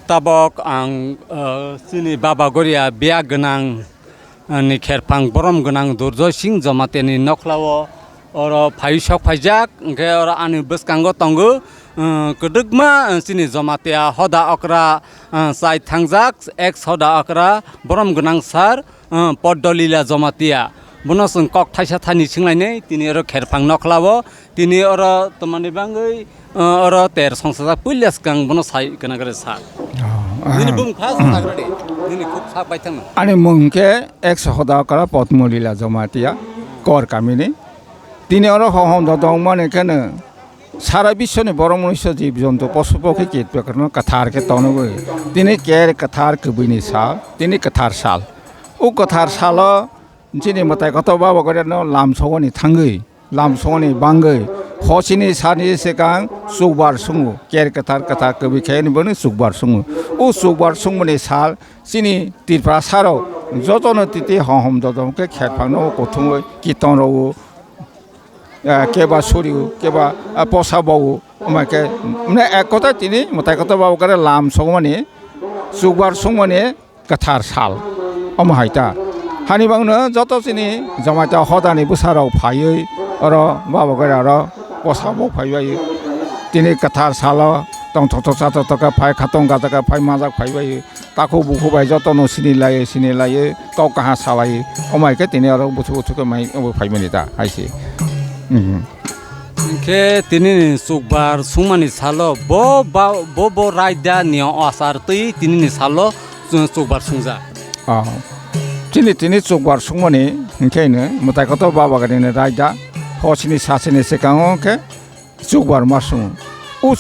tabok ang sini baba goria biya genang ni kherpang borom genang durjo sing Jamatia ni noklawo oro phaisok phaijak engke oro ani bwskango tongo kedegma sini Jamatia hoda okra sai thangjak ex hoda okra borom genang sar Padma Lila Jamatia bono sung kok thaisa thani singlainai tini oro kherpang noklawo tini oro tomani bangai oro ter songsa pulias kang bono sai kana gare sa nini bum khas sagrade nini khub sak baithang ani mungke ex hoda okra Padma Lila Jamatia kor kamini tini oro hom dodong mane kene সারা বিশ্বনে বড় মনুষ্য জীবজন্তু পশু পক্ষী কীট প্রকরণ কথার কে তনব তিনি কের কথার কবিনি সাল তিনি কথার সাল ও কথার সাল যিনি মতাই কত বাবা করে লাম সগনি থাঙ্গই লাম সগনি বাঙ্গই হসিনি সানি সেকাং সুকবার সুঙ্গু কের কথার কথা কবি খেয়ে বনে সুকবার সুঙ্গু ও সুকবার সুঙ্গুনি সাল চিনি তিরফা সারও যতন তিতি হম দদমকে খেরফানো কথুঙ্গই কীর্তন রও কেবা সরিও কেবা পশাবাও আমাকে মানে এক কথা তিনি মতাই কথা বাবু করে লাম সগমানি সুকবার সুঙ্গমানি কথার সাল অমহাইতা হানিবাংনো যত চিনি Jamatia হদানি বুসারাও ফাইयै আর বাবু করে আর পশাবাও ফাইবাই তিনি কথার সাল তং থত সাত তকা ফাই খাতং গাজাকা ফাই মাজাক ফাইবাই তাকো বুকুবাই যতন সিনি লায়ে কাউ কাহা সালাই অমাইকে তিনি আর বুছু বুছুকে মাই ফাইমানি তা হাইছে ke tini sukbar sungmani salo bo raida niyo asar tui tini ni salo sukbar sungja tini sukbar sungmani ngkene mutai koto baba gadine raida hosini sasini sekango ke sukbar masung u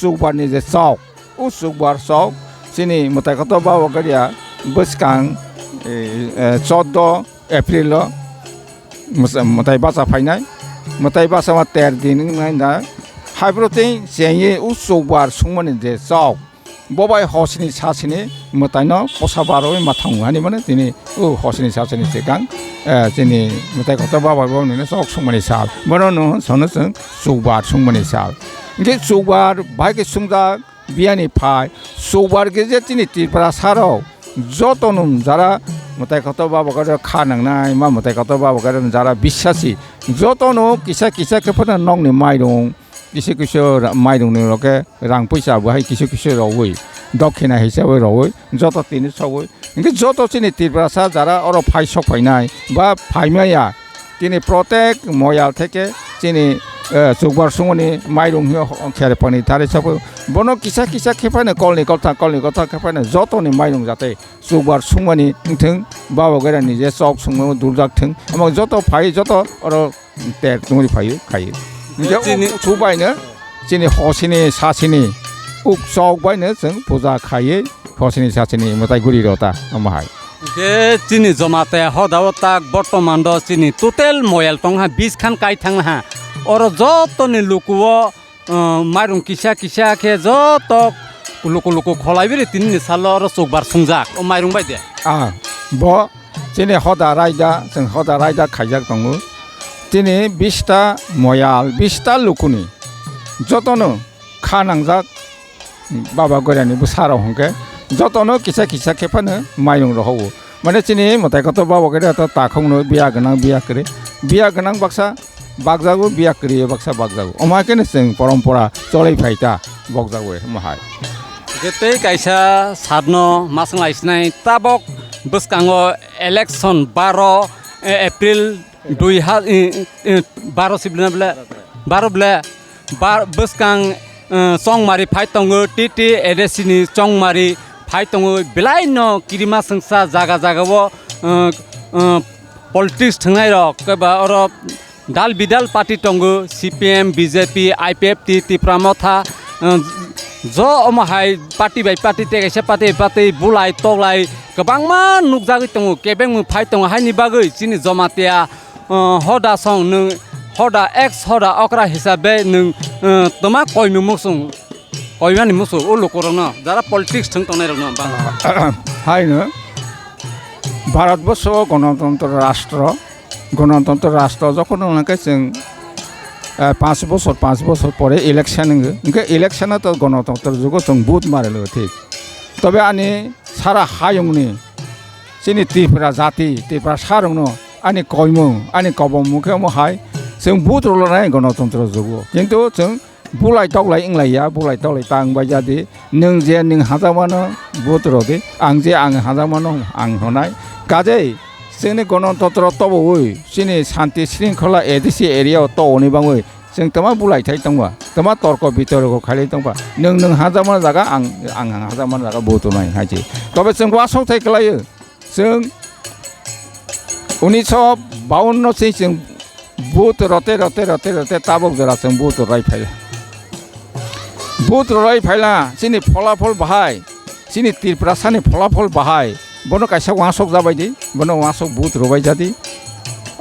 sukbar ni je sok u sukbar sok sini mutai koto baba gadia buskang 14 April mutai basa fainai mutai basa ma 13 din na hybrotin senye usukbar sungmani de sok bobai hosini sasini mutai no posabaro mathang ani mane tini u hosini sasini sekang tini mutai kota baba bo ni sok sungmani sal bono no sonasung sukbar sungmani sal nge sukbar bai ke sungda biani phai sukbar ge je tini tirpara saro jotonum jara মতাই কত বাবা করে খা নাংনাই মা মতাই কত বাবা করে যারা বিশ্বাসী যতনো কিসা কিসা খেফানা নংনি মাইরং কিছু কিছু মাইরংনি লগে রাং পয়সা বহাই কিছু কিছু রওই দক্ষিণা হিসাবে রওই যত তিনি সবই কিন্তু যত চিনি তিরপ্রাসা যারা অর ফাইসক ফাইনাই বা ফাইমাইয়া তিনি প্রত্যেক ময়াল থেকে চিনি সুকবার সুমনি মাইরং খেরপানি তারে সব বনো কিসা কিসা খেপানে কলনি কথা খেপানে যতনি মাইরং যাতে সুকবার সুমনি থং বাবা গেরা নিজে চক সুমো দুর্জাক থং আমাক যত ফাই যত আর তের তুমি ফাই খাই সুবাইনো চিনি হসিনি সাসিনি উক চক বাইনো जों পূজা খাই হসিনি সাসিনি মতাই গুরি রতা আমাহাই ke chini Jamatia hodawo tak bortoman do chini total moyal tongha 20 khan kai thang ha oro jotoni lukuo mairung kisa ke joto luku kholaibiri tini salo oro sukbar sungjak o mairung bai de bo chini hoda raida khaijak tongo tini 20 ta moyal 20 ta lukuni jotono khanangjak baba gorani busara hongke যতনো কিসা খেফানো মাইরং রহো মানে চিনি মতাই কত বাবা গেরে তো তাখংনো বিয়া গনাং বাক্সা বাগজাগো বিয়া করিয়ে বাক্সা বাগজাগো অমাকেনে जों परम्परा চলাই ফাইতা বগজাগো মাহাই যেতেই কাইসা সাদনো মাসং লাইসনাই তাবক বসকাঙ্গো ইলেকশন 12 এপ্রিল 2012 সিবনা বলে 12 বলে বসকাং চংমারি ফাইতঙ্গো টিটি এডেসিনি চংমারি ফাইতঙ্গো বেলাইनो किरिमा संसा जागावो पॉलिटिक्स थांनाय रक केबा अर दाल Bidal party तंगो CPM BJP IPF तिफ्रामथा ज अमहाय पार्टी बाय पार्टी तेगैसे पार्टी बुलाय तगलाय गोबांमा नुकजागै तंगो केबें फाइतंगो हायनि बागै चिनि Jamatia होदा सं नों होदा एक्स होदा अक्रा हिसाबै नों तमा कयनु मुसुं কইমানি মুসু ও লোকরং যারা পলিটিক্স থং তংনাই রং বাংলা হাইনো ভারতবর্ষ গণতন্ত্র রাষ্ট্র যখন ওনাকে जों 5 বছর পরে ইলেকশন ইনকে ইলেকশন তো গণতন্ত্র যুগ जों বুথ মারেলো ঠিক তবে আনি সারা হায়ংনি সিনি ত্রিপুরা জাতি ত্রিপুরা সারংনো আনি কয়মুং আনি কবमुखे हाय जों बुथ रलनाय गणतंत्र जुग किन्तु जों बुलाय तगलाय इंलाया बुलाय तगलाय तांबाय जादि नों जे नों हाजामानो बुथ रदि आं जे आं हाजामानो आं होनाय काजै जोंनि गणतंत्र तबोय सिनि शान्ति शृंखला एडिसि एरिया तनि बाङै जों तमा बुलायथाय दंबा तमा तर्क बितर्क खालि दंबा नों हाजामानो जागा आं हाजामानो जागा बुथ होनाय हायजे तबे जों वासौथाय खालायो जों 1952 जों बुथ रते ताबक जरा जों बुथ रायफायला सिनि फलाफल बाहाय सिनि त्रिपुरासानि फलाफल बाहाय बनो कायसा वासक जाबायदि बनो वासक बुथ रबाय जादि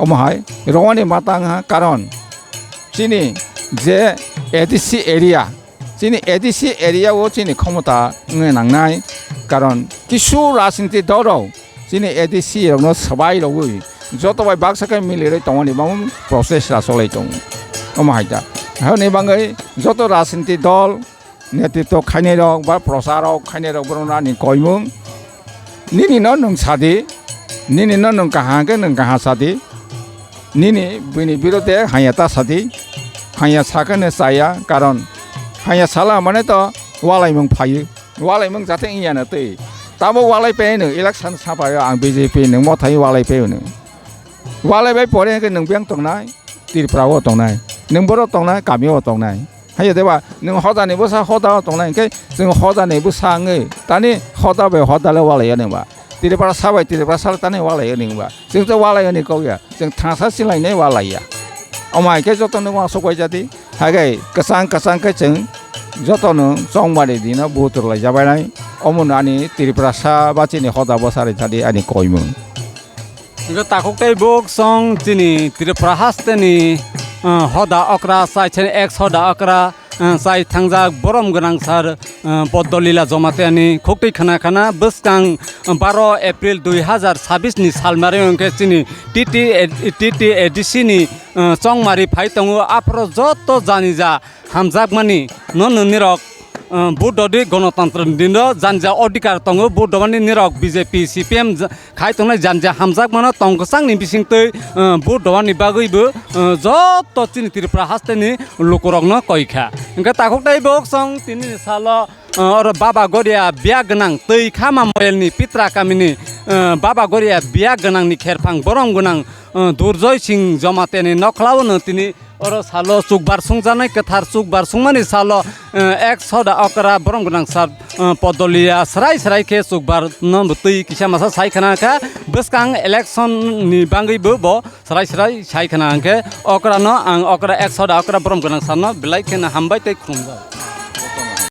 अमहाय रवानि मातांहा कारण सिनि जे एडिसि एरिया वो सिनि क्षमता नांनाय कारण किसु राजनीति दराव सिनि एडिसि आवनो सबाय लवै Joto by Baxaka military tong bang process rasolay tong omahida hone bangai joto rasinti dol netito khainero ba prosaro khainero brona ni koimung nini no nung sadi nini no nung kahanga nung kaha sadi nini bini birode hayata sadi haya sakane saya karon haya sala mane to walai mung phayu walai mung jate iana te tabo walai pe no election sapayo ang BJP nung mo thai walai pe no वाले भाई पढ़े के नंग बियांग तंगनाय त्रिपुराओ तंगनाय नंग बर' तंगनाय गामियाव तंगनाय हायो देबा नों हदानिबो सा हदा तंगनाय के जों हदानिबो साङै तानि हदा बे हदाले वालाया नोंबा त्रिपुरा साबाय त्रिपुरा साल तानि वालाया नोंबा जों तो वालायनि कौया जों थांसा सिलायनाय वालाया अमाय के जतनो वासबाय जादि हागे कसां के जों जतनो जंबारि दिना बुथुरलाय जाबायनाय अमुनानि त्रिपुरा सा बाचिनि हदा बसारि जादि आनि कयमु ताकुकtai bok song chini Tripura hasteni hoda okra sai chen ex hoda okra sai thangjak borom ganang sar Padma Lila Jamatia ni khoktai khana bwskang 12 April 2026 ni salmari onke chini TT ADC ni chongmari phai tongo apro joto janija hamjak mani non nirok बुद्धि गणतंत्र दिन जानजा अधिकार तंग बुद्धमानी निरक BJP CPM खाई तंगनाय जानजा हामजाक मानो तंगसांनि बिसिंतै बुद्धमानी बागैबो जत चिनि Tripura हास्तेनि लोकरकनो कयखा Inca ताखुकtai बक सं तिनि साल और बाबा गरिया बिया गोनां तै खामा मयलनि पित्रा कामिनि बाबा गरिया बिया गोनांनि खेरफां बरम गोनां दुर्जय सिंह जमातेनि नखलावनो तिनि और सालो सुकबार सुंजानाय कथार सुकबार सुंमानि सालो एक सदा अकरा बरम गोनां सार Padma Lila सराय के सुकबार न तै किसा मासा सायखाना का बसकां इलेक्शन नि बांगैबो ब सराय सायखाना के अकरा न आं अकरा एक सदा अकरा बरम गोनां सार न बिलाय केना हामबाय तै खुमजा